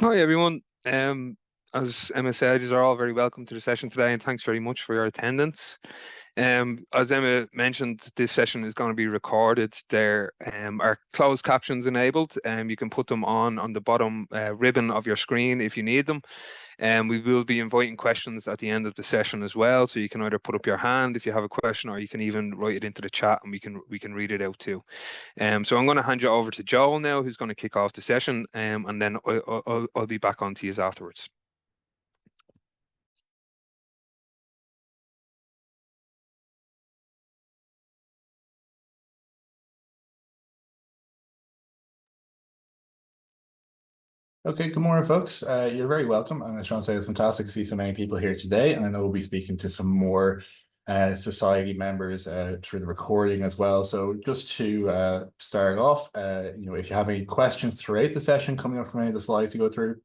Hi everyone. As Emma said, you are all very welcome to the session today, and thanks very much for your attendance. As Emma mentioned, this session is going to be recorded. There are closed captions enabled, and you can put them on the bottom ribbon of your screen if you need them. And we will be inviting questions at the end of the session as well, so you can either put up your hand if you have a question, or you can even write it into the chat, and we can read it out too. So I'm going to hand you over to Joel now, who's going to kick off the session, and then I'll be back on to you afterwards. Okay, good morning, folks. You're very welcome. I'm just trying to say it's fantastic to see so many people here today, and I know we'll be speaking to some more society members through the recording as well. So just to start off, if you have any questions throughout the session coming up from any of the slides to go through,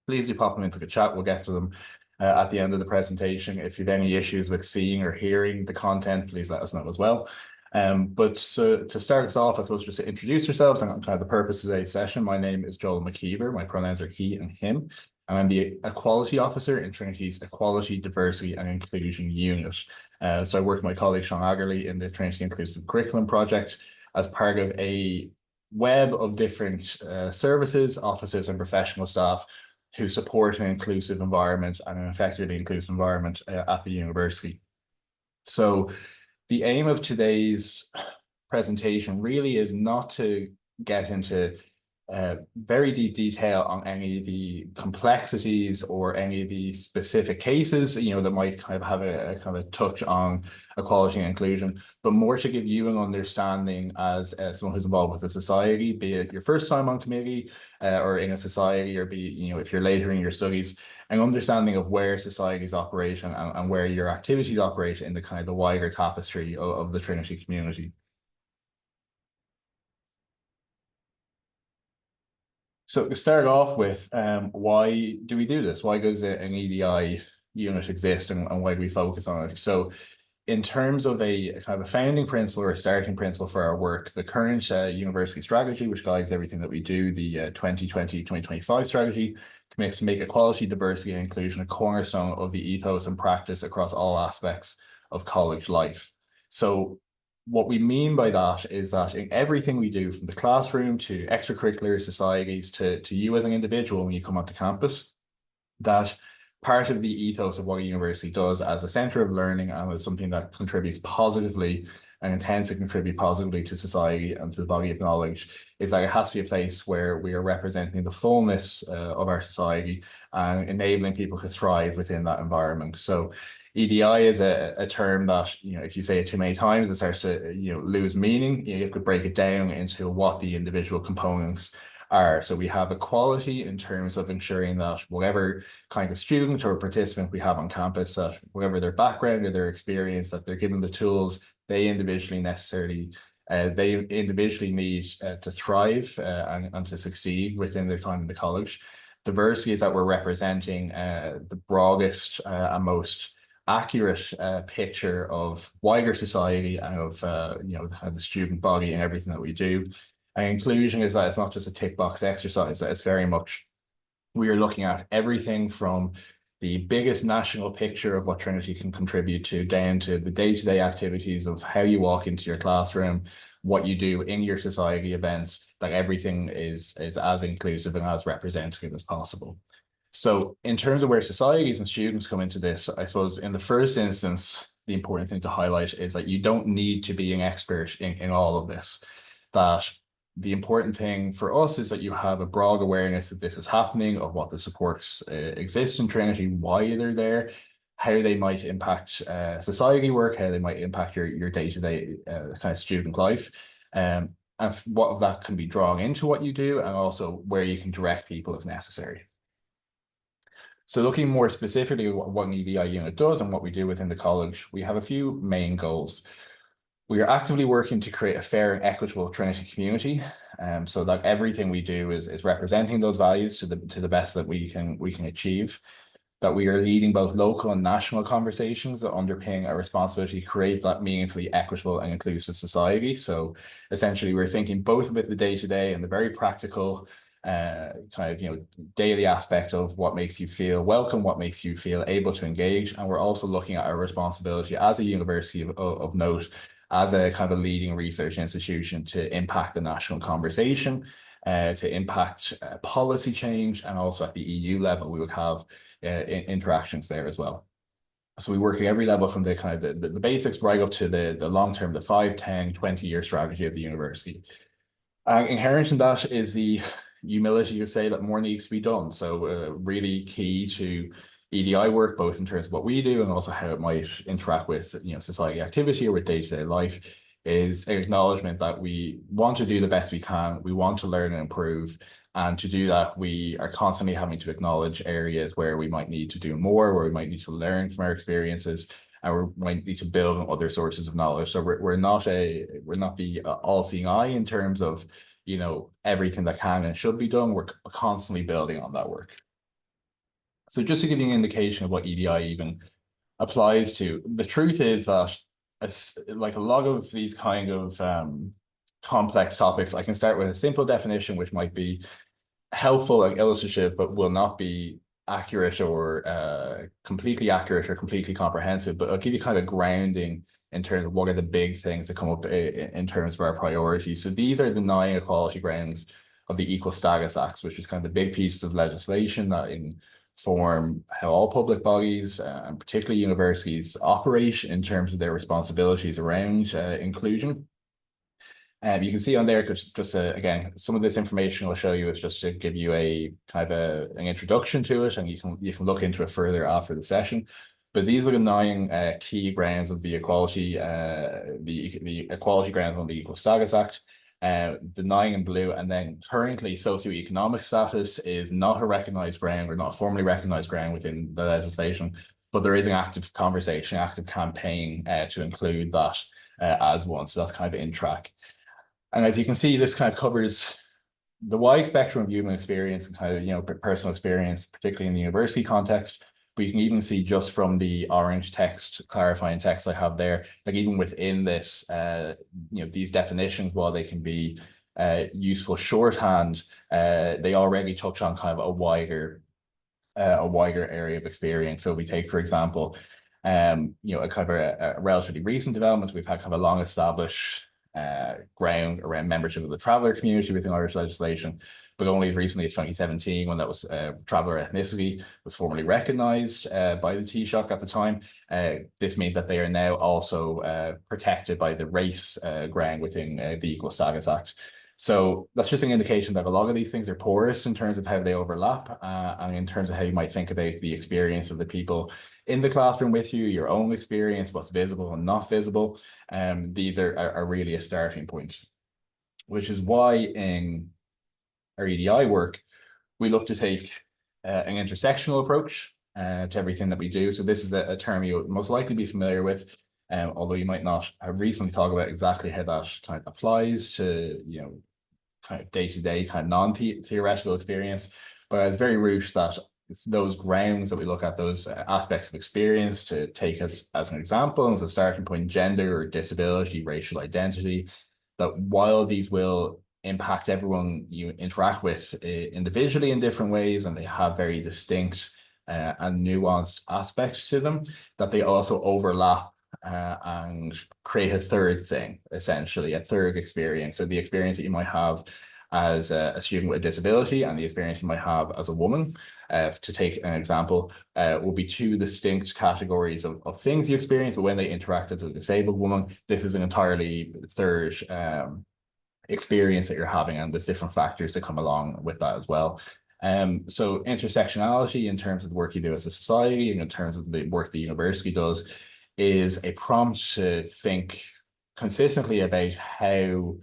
please do pop them into the chat. We'll get to them at the end of the presentation. If you have any issues with seeing or hearing the content, please let us know as well. But to start us off, I suppose just to introduce yourselves and kind of the purpose of today's session. My name is Joel Mc Keever. My pronouns are he and him. And I'm the Equality Officer in Trinity's Equality, Diversity and Inclusion Unit. So I work with my colleague Seán Adderley in the Trinity Inclusive Curriculum Project as part of a web of different services, offices and professional staff who support an inclusive environment and an effectively inclusive environment at the university. So the aim of today's presentation really is not to get into very deep detail on any of the complexities or any of the specific cases, that might kind of have a kind of touch on equality and inclusion, but more to give you an understanding as someone who's involved with a society, be it your first time on committee or in a society, or be, if you're later in your studies, an understanding of where societies operate and where your activities operate in the kind of the wider tapestry of the Trinity community. So to start off with, why do we do this? Why does an EDI unit exist, and why do we focus on it? So in terms of a kind of a founding principle or a starting principle for our work, the current university strategy, which guides everything that we do, the 2020-2025 strategy, commits to make equality, diversity, and inclusion a cornerstone of the ethos and practice across all aspects of college life. So what we mean by that is that in everything we do, from the classroom to extracurricular societies to you as an individual when you come onto campus, that part of the ethos of what a university does as a center of learning and as something that contributes positively and intends to contribute positively to society and to the body of knowledge is that it has to be a place where we are representing the fullness of our society and enabling people to thrive within that environment. So EDI is a term that, if you say it too many times, it starts to, lose meaning. You have to break it down into what the individual components are. So we have equality in terms of ensuring that whatever kind of student or participant we have on campus, that whatever their background or their experience, that they're given the tools they individually need to thrive and to succeed within their time in the college. Diversity is that we're representing the broadest and most accurate picture of wider society and of the student body and everything that we do. And inclusion is that it's not just a tick box exercise, it's very much, we are looking at everything from the biggest national picture of what Trinity can contribute to down to the day-to-day activities of how you walk into your classroom, what you do in your society events, that everything is as inclusive and as representative as possible. So in terms of where societies and students come into this, I suppose in the first instance, the important thing to highlight is that you don't need to be an expert in all of this. That the important thing for us is that you have a broad awareness that this is happening, of what the supports exist in Trinity, why they're there, how they might impact society work, how they might impact your day-to-day kind of student life, and what of that can be drawn into what you do, and also where you can direct people if necessary. So looking more specifically at what an EDI unit does and what we do within the college, we have a few main goals. We are actively working to create a fair and equitable Trinity community, so that everything we do is representing those values to the best that we can achieve. That we are leading both local and national conversations that underpin our responsibility to create that meaningfully equitable and inclusive society. So essentially, we're thinking both about the day-to-day and the very practical kind of, daily aspect of what makes you feel welcome, what makes you feel able to engage. And we're also looking at our responsibility as a university of note, as a kind of leading research institution, to impact the national conversation, to impact policy change, and also at the EU level, we would have interactions there as well. So we work at every level, from the kind of the basics right up to the long term, the 5, 10, 20-year strategy of the university. Inherent in that is the humility to say that more needs to be done. So really key to EDI work, both in terms of what we do and also how it might interact with society activity or with day-to-day life, is an acknowledgement that we want to do the best we can. We want to learn and improve. And to do that, we are constantly having to acknowledge areas where we might need to do more, where we might need to learn from our experiences, and we might need to build on other sources of knowledge. So we're not the all-seeing eye in terms of everything that can and should be done. We're constantly building on that work. So just to give you an indication of what EDI even applies to, the truth is that like a lot of these kind of complex topics, I can start with a simple definition, which might be helpful and illustrative, but will not be accurate or completely accurate or completely comprehensive. But I'll give you kind of grounding in terms of what are the big things that come up in terms of our priorities. So these are the 9 equality grounds of the Equal Status Acts, which is kind of the big pieces of legislation that inform how all public bodies and particularly universities operate in terms of their responsibilities around inclusion. You can see on there, just again, some of this information I'll show you is just to give you a kind of an introduction to it, and you can look into it further after the session. But these are the 9 key grounds of the equality, the equality grounds on the Equal Status Act. The 9 in blue, and then currently socioeconomic status is not a recognized ground, or not a formally recognized ground within the legislation, but there is an active conversation, active campaign to include that as one. So that's kind of in track. And as you can see, this kind of covers the wide spectrum of human experience and kind of, personal experience, particularly in the university context. But you can even see just from the orange text, clarifying text I have there, like even within this, these definitions, while they can be useful shorthand, they already touch on kind of a wider area of experience. So we take, for example, a kind of a relatively recent development. We've had kind of a long established ground around membership of the traveller community within Irish legislation, but only as recently as 2017, when that was traveller ethnicity was formally recognised by the Taoiseach at the time. This means that they are now also protected by the race ground within the Equal Status Act. So that's just an indication that a lot of these things are porous in terms of how they overlap, and in terms of how you might think about the experience of the people in the classroom with you, your own experience, what's visible and not visible. These are really a starting point, which is why in our EDI work, we look to take an intersectional approach to everything that we do. So this is a term you would most likely be familiar with, although you might not have recently thought about exactly how that kind of applies to, kind of day-to-day kind of non-theoretical experience. But it's very root that it's those grounds that we look at, those aspects of experience, to take as an example, as a starting point, gender or disability, racial identity, that while these will impact everyone you interact with individually in different ways, and they have very distinct and nuanced aspects to them, that they also overlap and create a third thing, essentially, a third experience. So the experience that you might have as a student with a disability and the experience you might have as a woman, to take an example, will be 2 distinct categories of things you experience, but when they interact as a disabled woman, this is an entirely third experience that you're having, and there's different factors that come along with that as well. So intersectionality, in terms of the work you do as a society and in terms of the work the university does, is a prompt to think consistently about how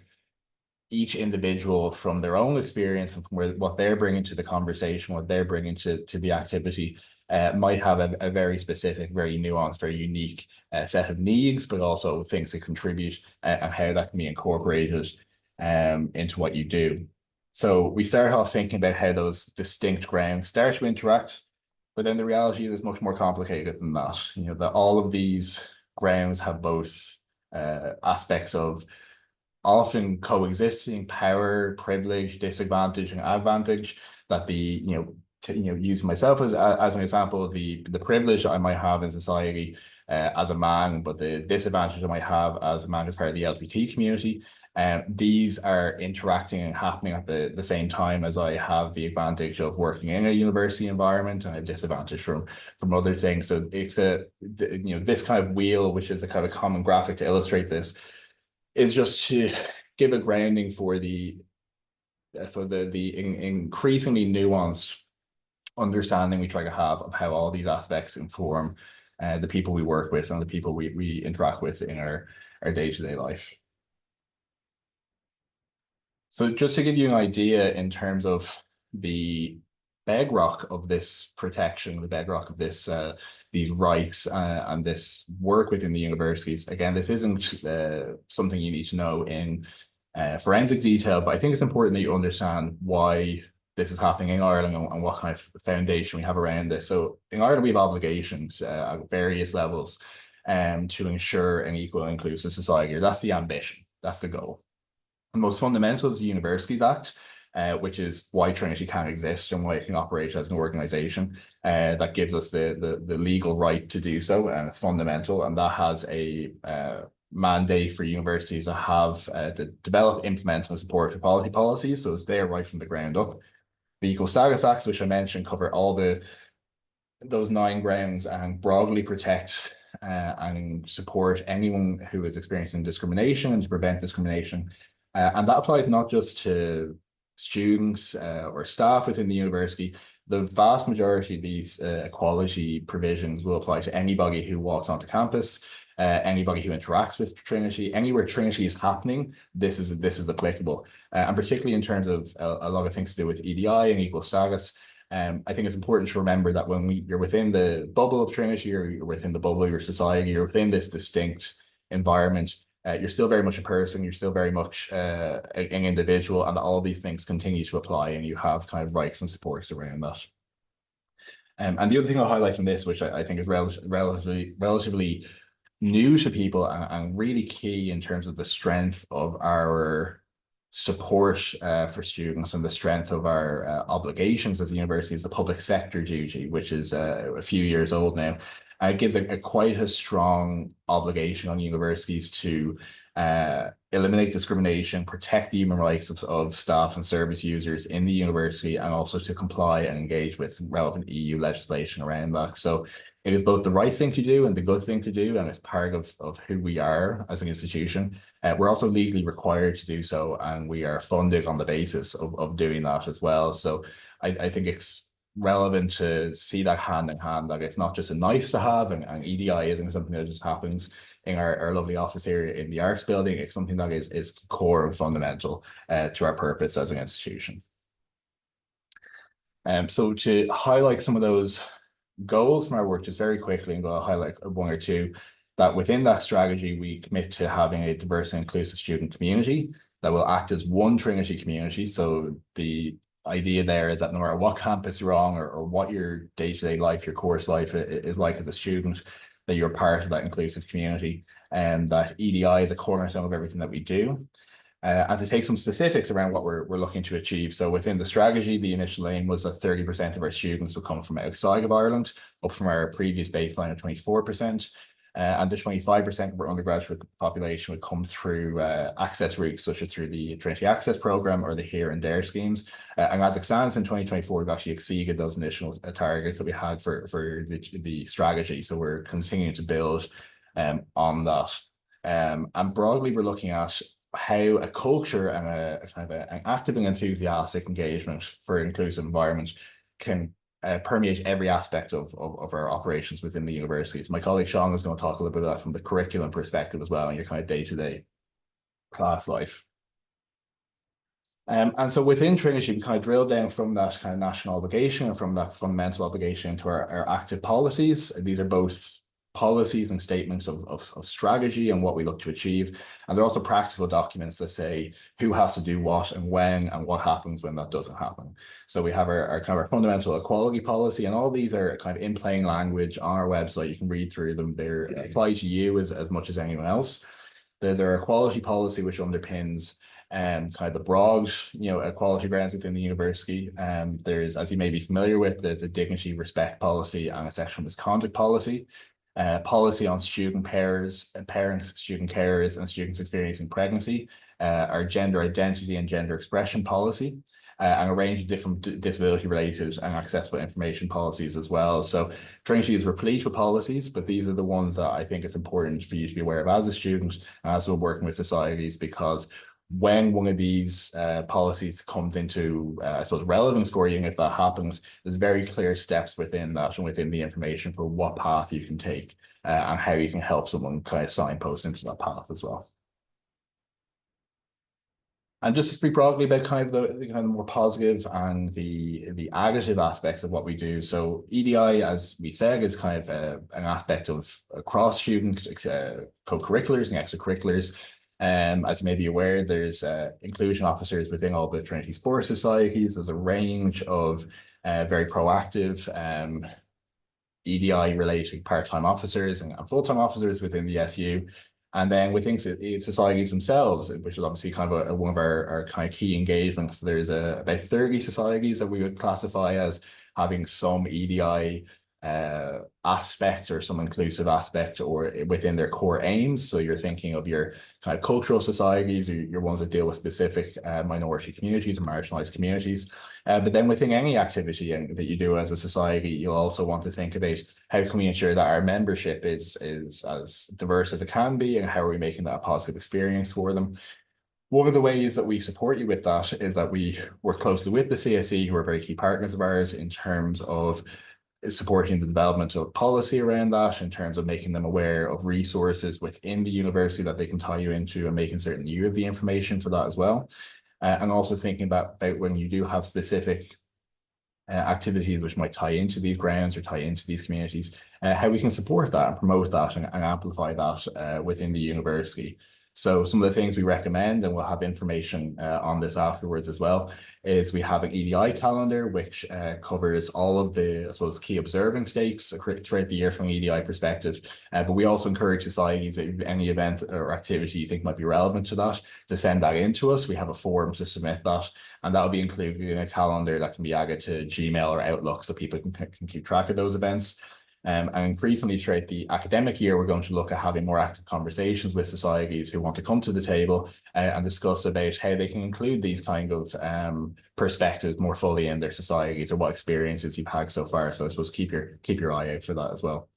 each individual, from their own experience and from what they're bringing to the conversation, what they're bringing to the activity, might have a very specific, very nuanced, very unique set of needs, but also things that contribute, and how that can be incorporated into what you do. So we start off thinking about how those distinct grounds start to interact, but then the reality is it's much more complicated than that. That all of these grounds have both aspects of often coexisting power, privilege, disadvantage, and advantage. That using myself as an example, the privilege that I might have in society as a man, but the disadvantage I might have as a man as part of the LGBT community. These are interacting and happening at the same time as I have the advantage of working in a university environment, and I have disadvantage from other things. So it's this kind of wheel, which is a kind of common graphic to illustrate this, is just to give a grounding for the increasingly nuanced understanding we try to have of how all these aspects inform the people we work with and the people we interact with in our day-to-day life. So just to give you an idea in terms of the bedrock of this protection, the bedrock of this these rights and this work within the universities. Again, this isn't something you need to know in forensic detail, but I think it's important that you understand why this is happening in Ireland and what kind of foundation we have around this. So in Ireland, we have obligations at various levels to ensure an equal and inclusive society. That's the ambition. That's the goal. The most fundamental is the Universities Act, which is why Trinity can exist and why it can operate as an organisation. That gives us the legal right to do so, and it's fundamental. And that has a mandate for universities to have to develop, implement, and support equality policies. So it's there right from the ground up. The Equal Status Acts, which I mentioned, cover all those 9 grounds and broadly protect and support anyone who is experiencing discrimination and to prevent discrimination. And that applies not just to students or staff within the university. The vast majority of these equality provisions will apply to anybody who walks onto campus, anybody who interacts with Trinity, anywhere Trinity is happening. This is applicable, and particularly in terms of a lot of things to do with EDI and equal status. I think it's important to remember that when you're within the bubble of Trinity, or you're within the bubble of your society, you're within this distinct environment. You're still very much a person, you're still very much an individual, and all these things continue to apply, and you have kind of rights and supports around that. And the other thing I'll highlight from this, which I think is relatively new to people and really key in terms of the strength of our support for students and the strength of our obligations as a university, is the public sector duty, which is a few years old now. It gives quite a strong obligation on universities to eliminate discrimination, protect the human rights of staff and service users in the university, and also to comply and engage with relevant EU legislation around that. So it is both the right thing to do and the good thing to do, and it's part of who we are as an institution. We're also legally required to do so, and we are funded on the basis of doing that as well. So I think it's relevant to see that hand in hand, that it's not just a nice to have, and EDI isn't something that just happens in our lovely office here in the Arts building. It's something that is core and fundamental to our purpose as an institution. So to highlight some of those goals from our work just very quickly, and go highlight 1 or 2, that within that strategy we commit to having a diverse and inclusive student community that will act as one Trinity community. So the idea there is that no matter what campus you're on, or what your day-to-day life, your course life is like as a student, that you're part of that inclusive community, and that EDI is a cornerstone of everything that we do. And to take some specifics around what we're looking to achieve. So within the strategy, the initial aim was that 30% of our students would come from outside of Ireland, up from our previous baseline of 24%. And the 25% of our undergraduate population would come through access routes, such as through the Trinity Access Programme or the Here and There schemes. And as it stands in 2024, we've actually exceeded those initial targets that we had for the strategy. So we're continuing to build on that. And broadly, we're looking at how a culture and a kind of an active and enthusiastic engagement for an inclusive environment can permeate every aspect of our operations within the universities. My colleague Seán is going to talk a little bit about that from the curriculum perspective as well, and your kind of day-to-day class life. And so within Trinity, we kind of drill down from that kind of national obligation and from that fundamental obligation into our active policies. These are both policies and statements of strategy and what we look to achieve. And they're also practical documents that say who has to do what and when, and what happens when that doesn't happen. So we have our kind of our fundamental equality policy, and all these are kind of in plain language on our website. You can read through them. They apply to you as much as anyone else. There's our equality policy, which underpins kind of the broad, equality grounds within the university. There's, as you may be familiar with, there's a dignity, respect policy and a sexual misconduct policy. Policy on student pairs, parents, student carers, and students experiencing pregnancy, our gender identity and gender expression policy, and a range of different disability-related and accessible information policies as well. So Trinity is replete with policies, but these are the ones that I think it's important for you to be aware of as a student and also working with societies, because when one of these policies comes into, I suppose, relevance for you, and if that happens, there's very clear steps within that and within the information for what path you can take and how you can help someone kind of signpost into that path as well. And just to speak broadly about kind of the kind of more positive and the additive aspects of what we do. So EDI, as we said, is kind of an aspect of cross student co-curriculars and extracurriculars. As you may be aware, there's inclusion officers within all the Trinity Sports Societies. There's a range of very proactive EDI related part-time officers and full-time officers within the SU. And then within societies themselves, which is obviously kind of one of our kind of key engagements, there's about 30 societies that we would classify as having some EDI aspect or some inclusive aspect or within their core aims. So you're thinking of your kind of cultural societies or your ones that deal with specific minority communities or marginalized communities. But then within any activity that you do as a society, you'll also want to think about how can we ensure that our membership is as diverse as it can be, and how are we making that a positive experience for them. One of the ways that we support you with that is that we work closely with the CSE, who are very key partners of ours, in terms of supporting the development of policy around that, in terms of making them aware of resources within the university that they can tie you into, and making certain you have the information for that as well. And also thinking about when you do have specific activities which might tie into these grounds or tie into these communities, how we can support that and promote that and amplify that within the university. So some of the things we recommend, and we'll have information on this afterwards as well, is we have an EDI calendar, which covers all of the, I suppose, key observance dates throughout the year from an EDI perspective. But we also encourage societies, any event or activity you think might be relevant to that, to send that in to us. We have a form to submit that, and that'll be included in a calendar that can be added to Gmail or Outlook, so people can keep track of those events. And increasingly throughout the academic year, we're going to look at having more active conversations with societies who want to come to the table and discuss about how they can include these kind of perspectives more fully in their societies, or what experiences you've had so far. So I suppose keep your eye out for that as well.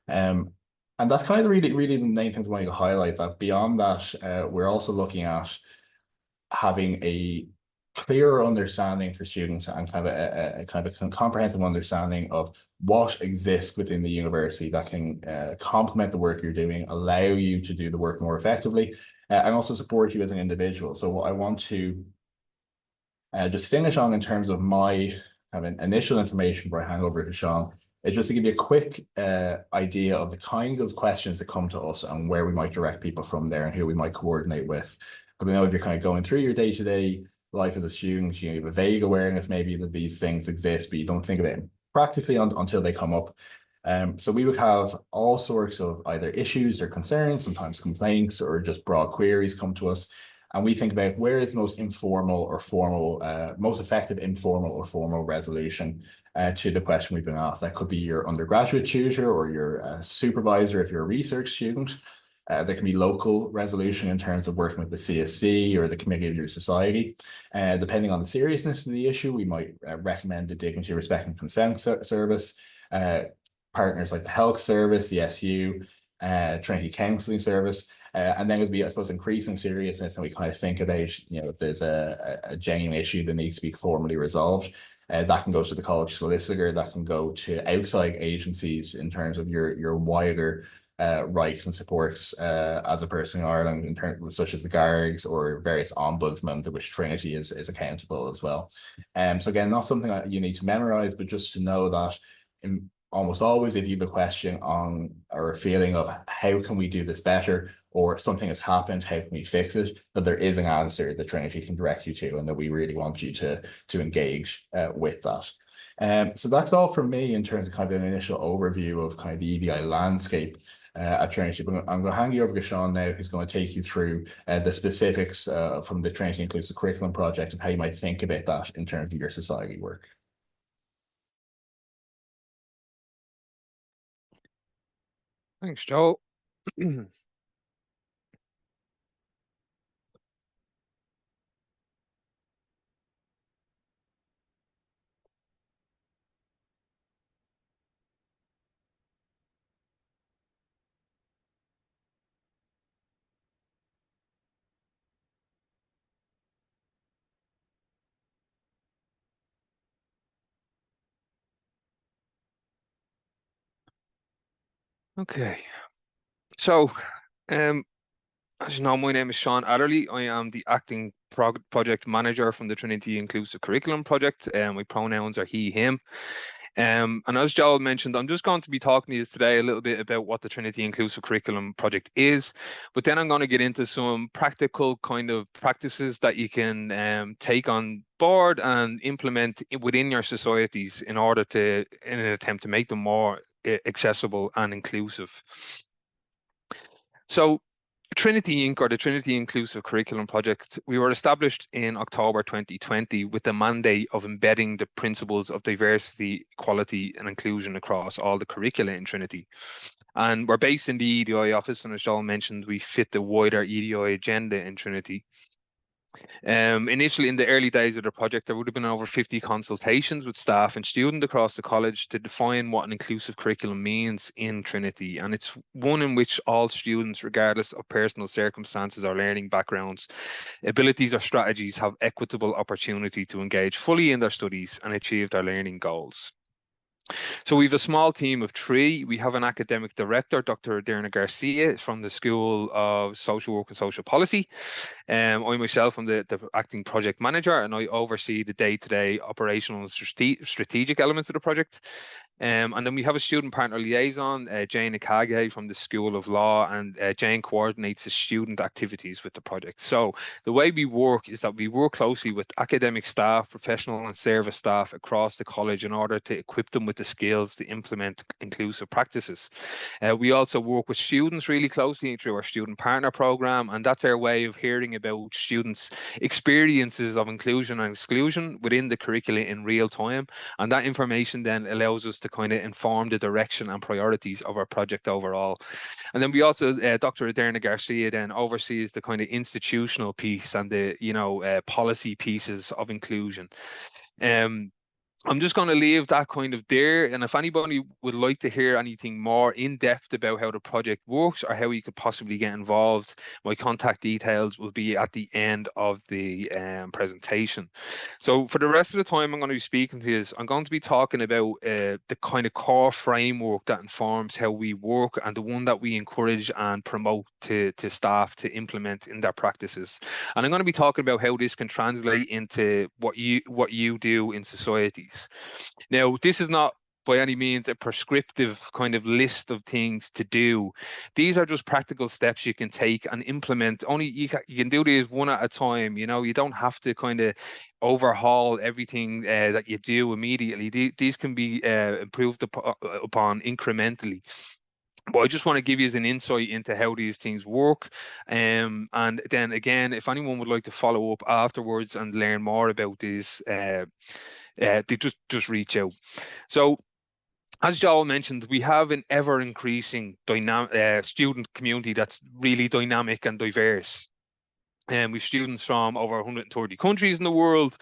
And that's kind of really the main things I want to highlight. That beyond that, we're also looking at having a clearer understanding for students and kind of a comprehensive understanding of what exists within the university that can complement the work you're doing, allow you to do the work more effectively, and also support you as an individual. So what I want to just finish on in terms of my kind of initial information before I hand over to Seán is just to give you a quick idea of the kind of questions that come to us and where we might direct people from there and who we might coordinate with. Because I know if you're kind of going through your day-to-day life as a student, you have a vague awareness maybe that these things exist, but you don't think of it practically until they come up. So we would have all sorts of either issues or concerns, sometimes complaints or just broad queries come to us. And we think about where is the most informal or formal, most effective informal or formal resolution to the question we've been asked. That could be your undergraduate tutor or your supervisor if you're a research student. There can be local resolution in terms of working with the CSC or the committee of your society. Depending on the seriousness of the issue, we might recommend the Dignity, Respect and Consent Service, partners like the Health Service, the SU, Trinity Counselling Service. And then as we, I suppose, increasing seriousness and we kind of think about, if there's a genuine issue that needs to be formally resolved, that can go to the college solicitor, that can go to outside agencies in terms of your wider rights and supports as a person in Ireland, in terms such as the guards or various ombudsmen to which Trinity is accountable as well. So again, not something that you need to memorize, but just to know that almost always if you have a question on or a feeling of how can we do this better, or something has happened, how can we fix it, that there is an answer that Trinity can direct you to, and that we really want you to engage with that. So that's all from me in terms of kind of an initial overview of kind of the EDI landscape. at Trinity. But I'm going to hand you over to Seán now, who's going to take you through the specifics from the Trinity Inclusive Curriculum Project and how you might think about that in terms of your society work. Thanks, Joe. Okay, so as you know, my name is Seán Adderley. I am the Acting Project Manager from the Trinity Inclusive Curriculum Project. My pronouns are he, him. And as Joel mentioned, I'm just going to be talking to you today a little bit about what the Trinity Inclusive Curriculum Project is, but then I'm going to get into some practical kind of practices that you can take on board and implement within your societies in order to, in an attempt to make them more accessible and inclusive. So Trinity Inc. or the Trinity Inclusive Curriculum Project, we were established in October 2020 with the mandate of embedding the principles of diversity, equality and inclusion across all the curricula in Trinity. And we're based in the EDI office, and as Joel mentioned, we fit the wider EDI agenda in Trinity. Initially, in the early days of the project, there would have been over 50 consultations with staff and students across the college to define what an inclusive curriculum means in Trinity. And it's one in which all students, regardless of personal circumstances or learning backgrounds, abilities or strategies, have equitable opportunity to engage fully in their studies and achieve their learning goals. So we have a small team of 3. We have an academic director, Dr. Derna Garcia, from the School of Social Work and Social Policy. I myself am the acting project manager, and I oversee the day-to-day operational and strategic elements of the project. And then we have a student partner liaison, Jane Ikage from the School of Law, and Jane coordinates the student activities with the project. So the way we work is that we work closely with academic staff, professional and service staff across the college in order to equip them with the skills to implement inclusive practices. We also work with students really closely through our student partner program, and that's our way of hearing about students' experiences of inclusion and exclusion within the curricula in real time. And that information then allows us to kind of inform the direction and priorities of our project overall. And then we also, Dr. Aderna Garcia then oversees the kind of institutional piece and the, policy pieces of inclusion. I'm just going to leave that kind of there. And if anybody would like to hear anything more in depth about how the project works or how you could possibly get involved, my contact details will be at the end of the presentation. So for the rest of the time I'm going to be speaking to you, I'm going to be talking about the kind of core framework that informs how we work and the one that we encourage and promote to staff to implement in their practices. And I'm going to be talking about how this can translate into what you do in societies. Now, this is not by any means a prescriptive kind of list of things to do. These are just practical steps you can take and implement. Only you can do these one at a time. You don't have to kind of overhaul everything that you do immediately. These can be improved upon incrementally. But I just want to give you an insight into how these things work. And then again, if anyone would like to follow up afterwards and learn more about these, they just reach out. So as Joel mentioned, we have an ever increasing student community that's really dynamic and diverse. And we've students from over 130 countries in the world,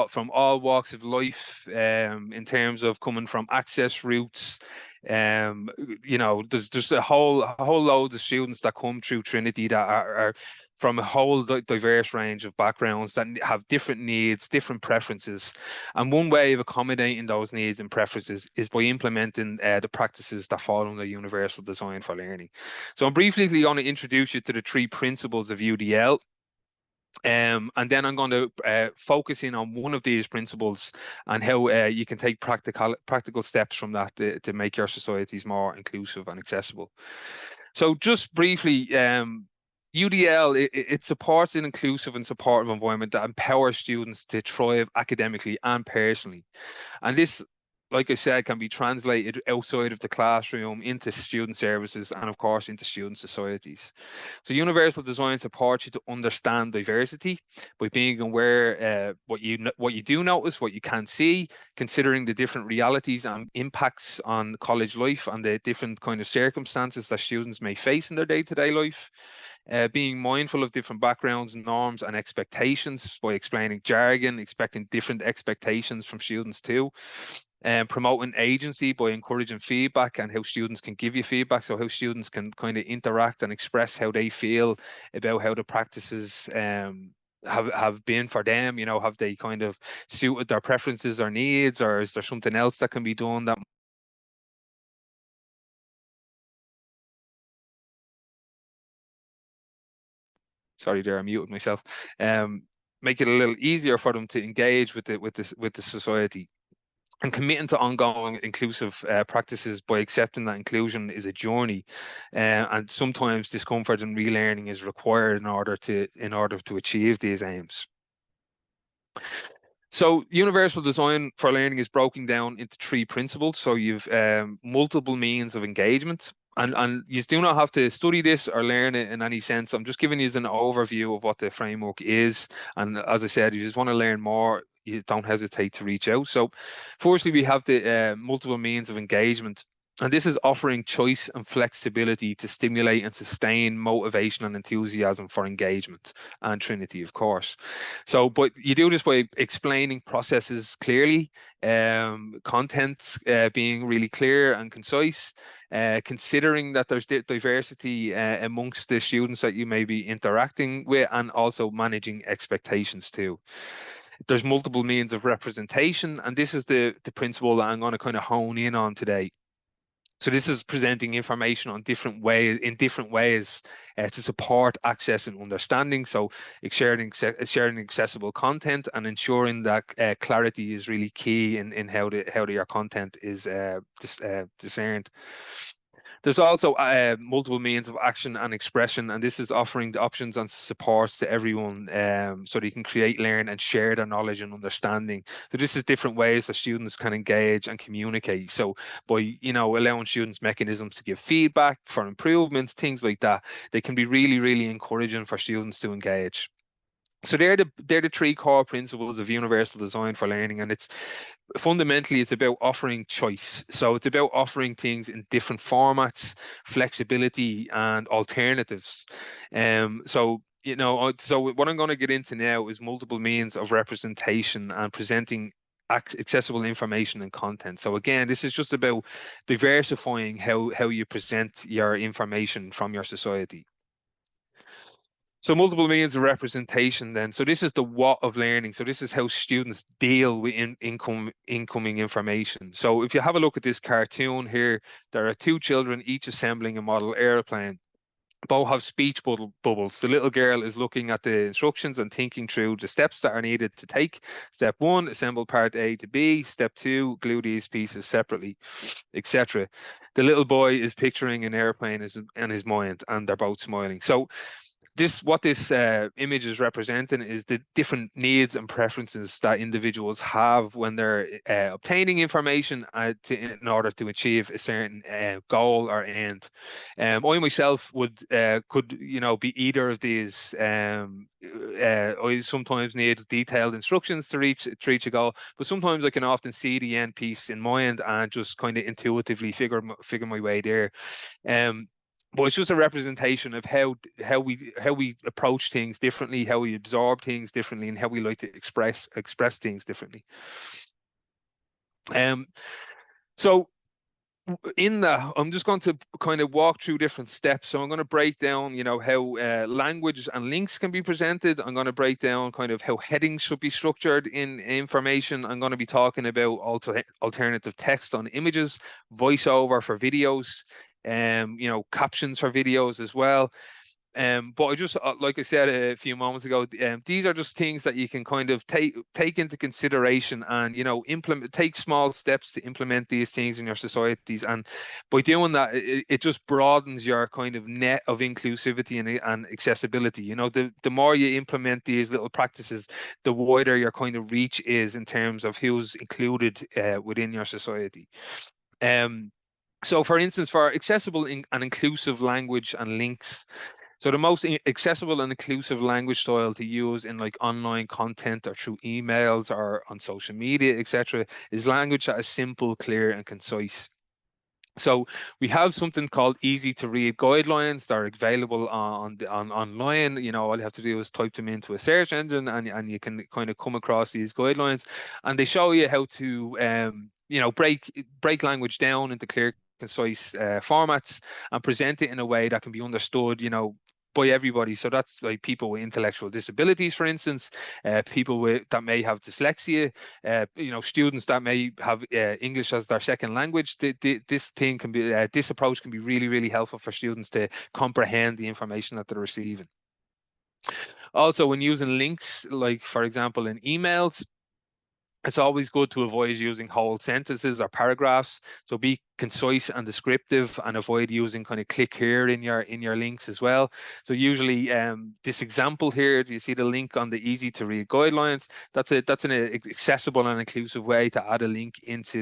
from all walks of life, in terms of coming from access routes. There's just a whole load of students that come through Trinity that are from a whole diverse range of backgrounds that have different needs, different preferences. And one way of accommodating those needs and preferences is by implementing the practices that fall under universal design for learning. So I'm briefly going to introduce you to the 3 principles of UDL. And then I'm going to focus in on one of these principles and how you can take practical steps from that to make your societies more inclusive and accessible. So just briefly, UDL, it supports an inclusive and supportive environment that empowers students to thrive academically and personally. And this like I said, can be translated outside of the classroom into student services and, of course, into student societies. So universal design supports you to understand diversity by being aware what you do notice, what you can see, considering the different realities and impacts on college life and the different kind of circumstances that students may face in their day-to-day life. Being mindful of different backgrounds, norms, and expectations by explaining jargon, expecting different expectations from students too. Promoting agency by encouraging feedback and how students can give you feedback, so how students can kind of interact and express how they feel about how the practices have been for them. You know, have they kind of suited their preferences or needs, or is there something else that can be done that sorry there, I muted myself. Make it a little easier for them to engage with the society, and committing to ongoing inclusive practices by accepting that inclusion is a journey, and sometimes discomfort and relearning is required in order to achieve these aims. So universal design for learning is broken down into three principles. So you've multiple means of engagement. And you do not have to study this or learn it in any sense. I'm just giving you an overview of what the framework is. And as I said, you just want to learn more, you don't hesitate to reach out. So firstly, we have the multiple means of engagement. And this is offering choice and flexibility to stimulate and sustain motivation and enthusiasm for engagement, and Trinity, of course. So, but you do this by explaining processes clearly, content being really clear and concise, considering that there's diversity amongst the students that you may be interacting with, and also managing expectations too. There's multiple means of representation, and this is the principle that I'm going to kind of hone in on today. So this is presenting information on different ways to support access and understanding. So sharing accessible content and ensuring that clarity is really key in how your content is discerned. There's also multiple means of action and expression, and this is offering the options and supports to everyone, so they can create, learn, and share their knowledge and understanding. So this is different ways that students can engage and communicate. So by allowing students mechanisms to give feedback for improvements, things like that, they can be really, really encouraging for students to engage. So they're the three core principles of universal design for learning, and fundamentally it's about offering choice. So it's about offering things in different formats, flexibility, and alternatives. So what I'm going to get into now is multiple means of representation and presenting accessible information and content. So again, this is just about diversifying how you present your information from your society. So multiple means of representation then. So this is the what of learning. So this is how students deal with incoming information. So if you have a look at this cartoon here, there are two children, each assembling a model airplane. Both have speech bubbles. The little girl is looking at the instructions and thinking through the steps that are needed to take. Step 1, assemble part A to B. Step 2, glue these pieces separately, etc. The little boy is picturing an airplane in his mind, and they're both smiling. So this image is representing is the different needs and preferences that individuals have when they're obtaining information in order to achieve a certain goal or end. I myself could be either of these. I sometimes need detailed instructions to reach a goal, but sometimes I can often see the end piece in mind and just kind of intuitively figure my way there. But it's just a representation of how we approach things differently, how we absorb things differently, and how we like to express things differently. So in that, I'm just going to kind of walk through different steps. So I'm going to break down, how language and links can be presented. I'm going to break down kind of how headings should be structured in information. I'm going to be talking about alternative text on images, voiceover for videos, captions for videos as well. But I just, like I said a few moments ago, these are just things that you can kind of take into consideration, and take small steps to implement these things in your societies. And by doing that, it just broadens your kind of net of inclusivity and accessibility. The more you implement these little practices, the wider your kind of reach is in terms of who's included within your society. So, for instance, for accessible and inclusive language and links, so the most accessible and inclusive language style to use in like online content or through emails or on social media, etc., is language that is simple, clear, and concise. So we have something called easy to read guidelines that are available online. All you have to do is type them into a search engine, and you can kind of come across these guidelines, and they show you how to break language down into clear, concise formats and present it in a way that can be understood, by everybody. So that's like people with intellectual disabilities, for instance, people that may have dyslexia, students that may have English as their second language. This approach can be really, really helpful for students to comprehend the information that they're receiving. Also, when using links, like for example in emails, it's always good to avoid using whole sentences or paragraphs. So be concise and descriptive, and avoid using kind of click here in your links as well. So usually, this example here, do you see the link on the easy to read guidelines? That's an accessible and inclusive way to add a link into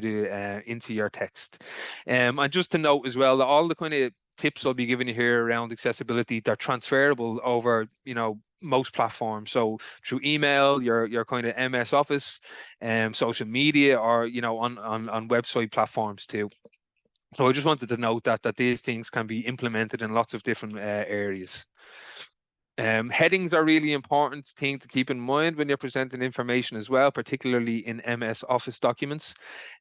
your text. And just to note as well that all the kind of tips I'll be giving you here around accessibility, they're transferable over, most platforms. So through email, your kind of MS Office, social media, or on website platforms too. So I just wanted to note that these things can be implemented in lots of different areas. Headings are really important thing to keep in mind when you're presenting information as well, particularly in MS Office documents.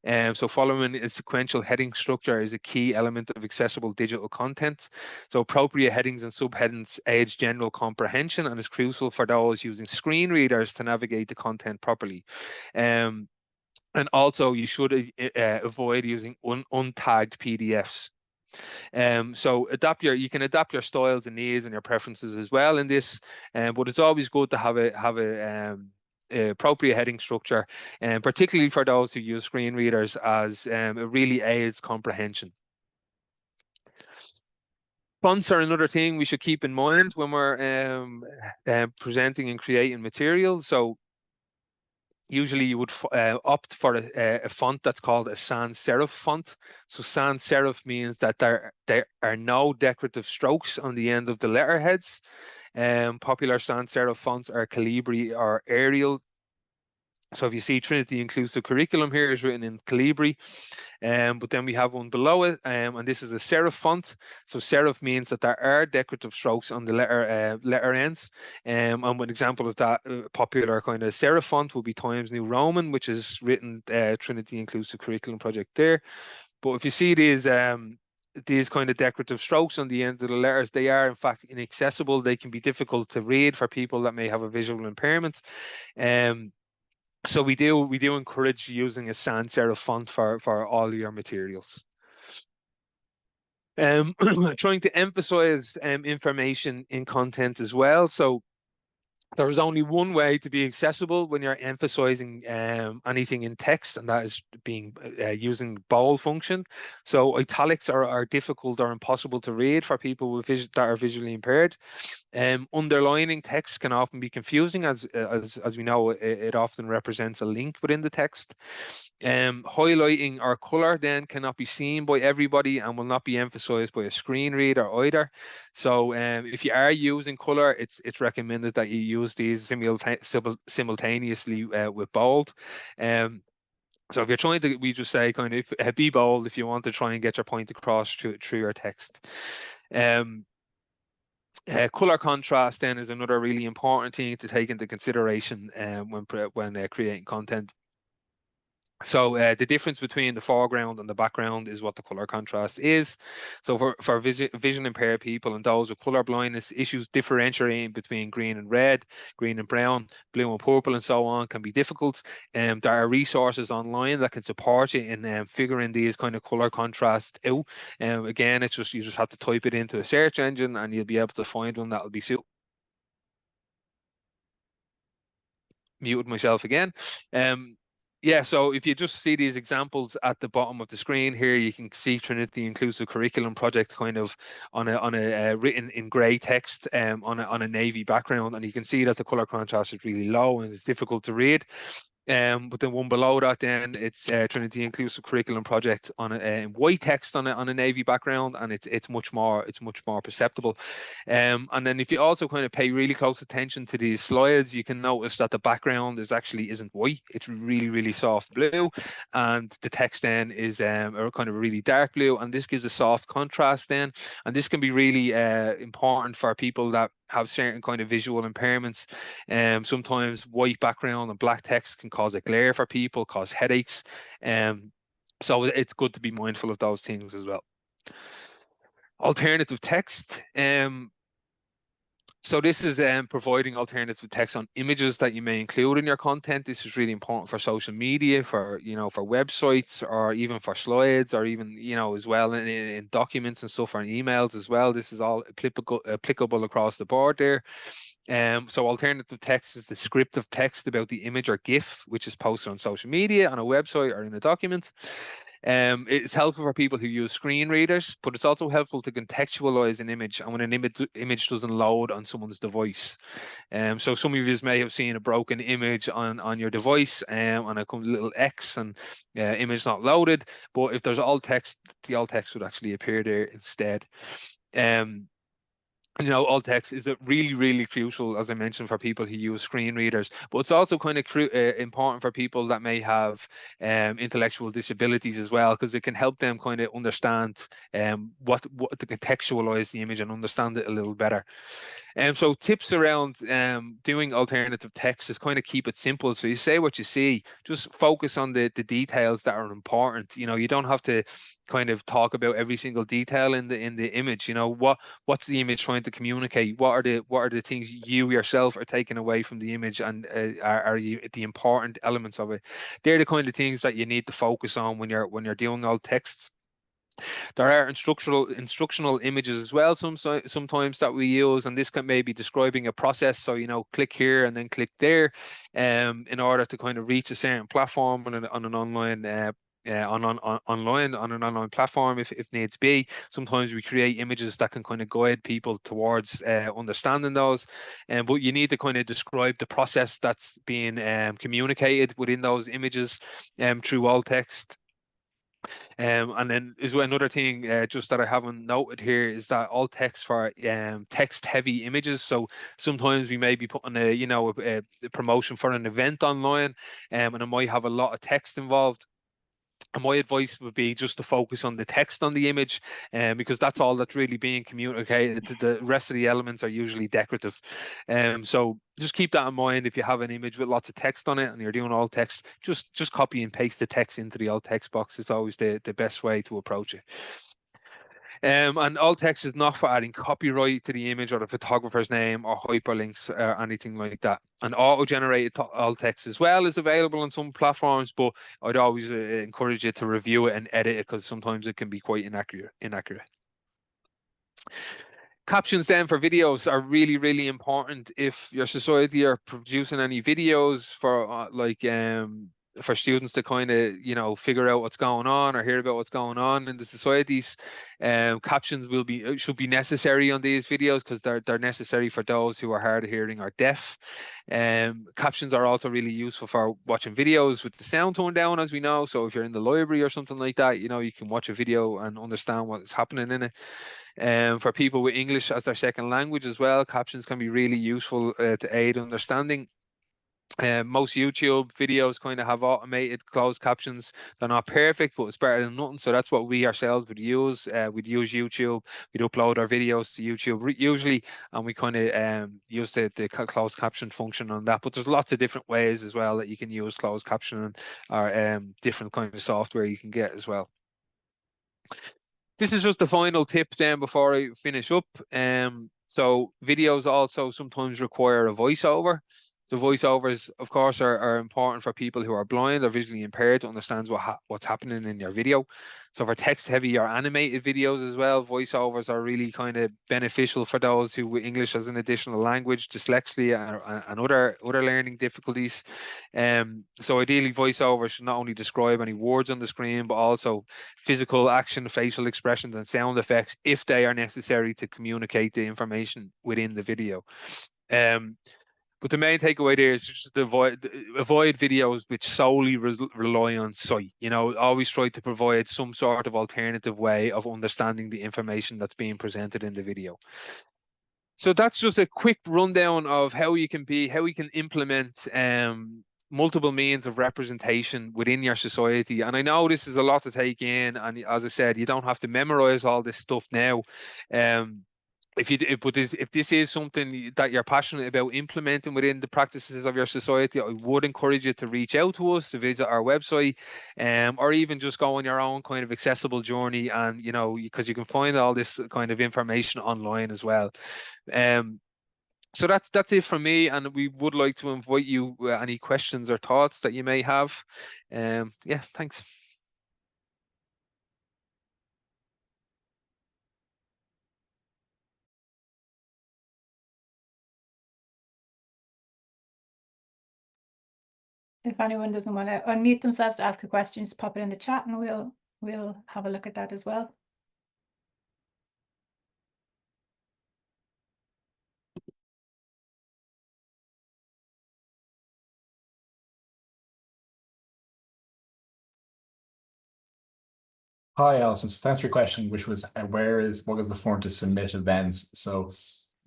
So following a sequential heading structure is a key element of accessible digital content. So appropriate headings and subheadings aids general comprehension and is crucial for those using screen readers to navigate the content properly. And also you should avoid using untagged PDFs. So you can adapt your styles and needs and your preferences as well in this, but it's always good to have a appropriate heading structure, and particularly for those who use screen readers, as it really aids comprehension. Fonts are another thing we should keep in mind when we're presenting and creating material. So usually you would opt for a font that's called a sans serif font. So sans serif means that there are no decorative strokes on the end of the letterheads. Popular sans serif fonts are Calibri or Arial. So if you see Trinity Inclusive Curriculum here is written in Calibri, but then we have one below it, and this is a serif font. So serif means that there are decorative strokes on the letter ends. And one example of that popular kind of serif font will be Times New Roman, which is written Trinity Inclusive Curriculum Project there. But if you see these kind of decorative strokes on the ends of the letters, they are in fact inaccessible. They can be difficult to read for people that may have a visual impairment. So we do encourage using a sans serif font for all your materials. Trying to emphasize information in content as well. So there is only one way to be accessible when you're emphasizing anything in text, and that is using bold function. So italics are difficult or impossible to read for people that are visually impaired. Underlining text can often be confusing, as we know, it often represents a link within the text. Highlighting or color then cannot be seen by everybody and will not be emphasized by a screen reader either. So if you are using color, it's recommended that you use these simultaneously with bold. So if you're trying to, we just say kind of be bold if you want to try and get your point across through your text. Color contrast then is another really important thing to take into consideration when creating content. So the difference between the foreground and the background is what the color contrast is. So for vision impaired people and those with color blindness, issues differentiating between green and red, green and brown, blue and purple, and so on can be difficult. There are resources online that can support you in figuring these kind of color contrast out. Again, it's just you just have to type it into a search engine and you'll be able to find one that will be suitable. Muted myself again. Yeah, so if you just see these examples at the bottom of the screen here, you can see Trinity Inclusive Curriculum Project kind of on a written in grey text on a navy background, and you can see that the color contrast is really low and it's difficult to read. But then one below that, then it's Trinity Inclusive Curriculum Project on in white text on a navy background, and it's much more perceptible. And then if you also kind of pay really close attention to these slides, you can notice that the background isn't white; it's really soft blue, and the text then is a kind of really dark blue, and this gives a soft contrast then, and this can be really important for people that have certain kind of visual impairments. Sometimes white background and black text can cause a glare for people, cause headaches. So it's good to be mindful of those things as well. Alternative text. So this is providing alternative text on images that you may include in your content. This is really important for social media, for for websites, or even for slides, or even as well in documents and stuff, or in emails as well. This is all applicable across the board there. So alternative text is descriptive text about the image or GIF, which is posted on social media, on a website, or in a document. It's helpful for people who use screen readers, but it's also helpful to contextualize an image and when an image doesn't load on someone's device. So some of you may have seen a broken image on your device on a little X and image not loaded, but if there's alt text, the alt text would actually appear there instead. Alt text is really crucial, as I mentioned, for people who use screen readers, but it's also kind of important for people that may have intellectual disabilities as well, because it can help them kind of understand what to contextualize the image and understand it a little better. So tips around doing alternative text is kind of keep it simple. So you say what you see, just focus on the details that are important. You don't have to kind of talk about every single detail in the image. What's the image trying to communicate? What are the things you yourself are taking away from the image, and are the important elements of it? They're the kind of things that you need to focus on when you're doing alt texts. There are instructional images as well sometimes that we use, and this can maybe describing a process. So click here and then click there, in order to kind of reach a certain platform on an online on an online platform if needs be. Sometimes we create images that can kind of guide people towards understanding those, but you need to kind of describe the process that's being communicated within those images through alt text. And then is another thing just that I haven't noted here is that alt text for text heavy images. So sometimes we may be putting a promotion for an event online, and it might have a lot of text involved. And my advice would be just to focus on the text on the image, because that's all that's really being communicated. The rest of the elements are usually decorative. So just keep that in mind. If you have an image with lots of text on it and you're doing alt text, just copy and paste the text into the alt text box. It's always the best way to approach it. And alt text is not for adding copyright to the image or the photographer's name or hyperlinks or anything like that. And auto-generated alt text as well is available on some platforms, but I'd always encourage you to review it and edit it, because sometimes it can be quite inaccurate. Captions then for videos are really important. If your society are producing any videos for students to kind of figure out what's going on or hear about what's going on in the societies, captions should be necessary on these videos, because they're necessary for those who are hard of hearing or deaf. Captions are also really useful for watching videos with the sound toned down, as we know. So if you're in the library or something like that, you can watch a video and understand what's happening in it. For people with English as their second language as well, captions can be really useful to aid understanding. Most YouTube videos kind of have automated closed captions. They're not perfect, but it's better than nothing. So that's what we ourselves would use. We'd use YouTube. We'd upload our videos to YouTube usually, and we kind of use the closed caption function on that. But there's lots of different ways as well that you can use closed captioning, or different kind of software you can get as well. This is just the final tip then before I finish up. So videos also sometimes require a voiceover. So voiceovers, of course, are important for people who are blind or visually impaired to understand what's happening in your video. So for text-heavy or animated videos as well, voiceovers are really kind of beneficial for those who English as an additional language, dyslexia, and other learning difficulties. So ideally, voiceovers should not only describe any words on the screen, but also physical action, facial expressions, and sound effects if they are necessary to communicate the information within the video. But the main takeaway there is just to avoid videos which solely rely on sight. You know, always try to provide some sort of alternative way of understanding the information that's being presented in the video. So that's just a quick rundown of how you can implement multiple means of representation within your society. And I know this is a lot to take in, and as I said, you don't have to memorize all this stuff now. If this is something that you're passionate about implementing within the practices of your society, I would encourage you to reach out to us, to visit our website, or even just go on your own kind of accessible journey. And you know, because you can find all this kind of information online as well. So that's it from me, and we would like to invite you any questions or thoughts that you may have. Yeah, thanks. If anyone doesn't want to unmute themselves to ask a question, just pop it in the chat and we'll have a look at that as well. Hi, Alison. So thanks for your question, which was what is the form to submit events? So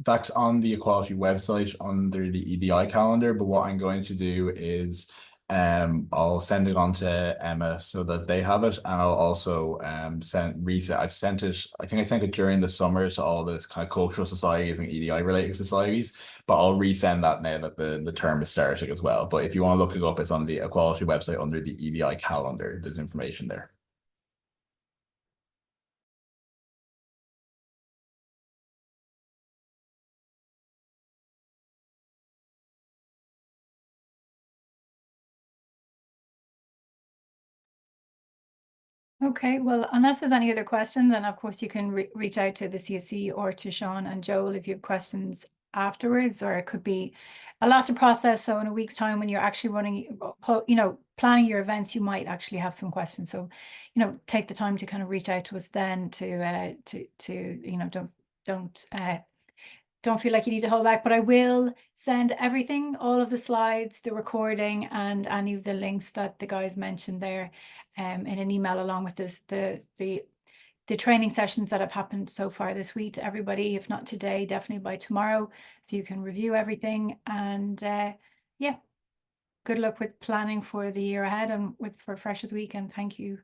that's on the Equality website under the EDI calendar. But what I'm going to do is I'll send it on to Emma so that they have it, and I'll also I think I sent it during the summer to all the kind of cultural societies and EDI related societies, but I'll resend that now that the term is starting as well. But if you want to look it up, it's on the Equality website under the EDI calendar. There's information there. Okay, well, unless there's any other questions, then of course you can reach out to the CSE or to Seán and Joel if you have questions afterwards, or it could be a lot to process. So in a week's time when you're actually running, you know, planning your events, you might actually have some questions. So, you know, take the time to kind of reach out to us then to you know, don't feel like you need to hold back, but I will send everything, all of the slides, the recording, and any of the links that the guys mentioned there in an email along with this, the training sessions that have happened so far this week to everybody, if not today, definitely by tomorrow, so you can review everything. And yeah, good luck with planning for the year ahead and for Freshers Week. And thank you,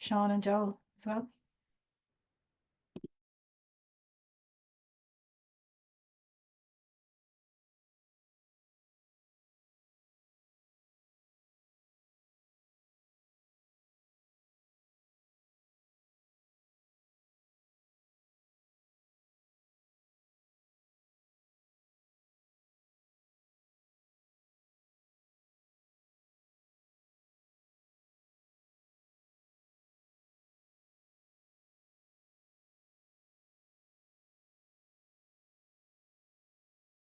Seán and Joel, as well.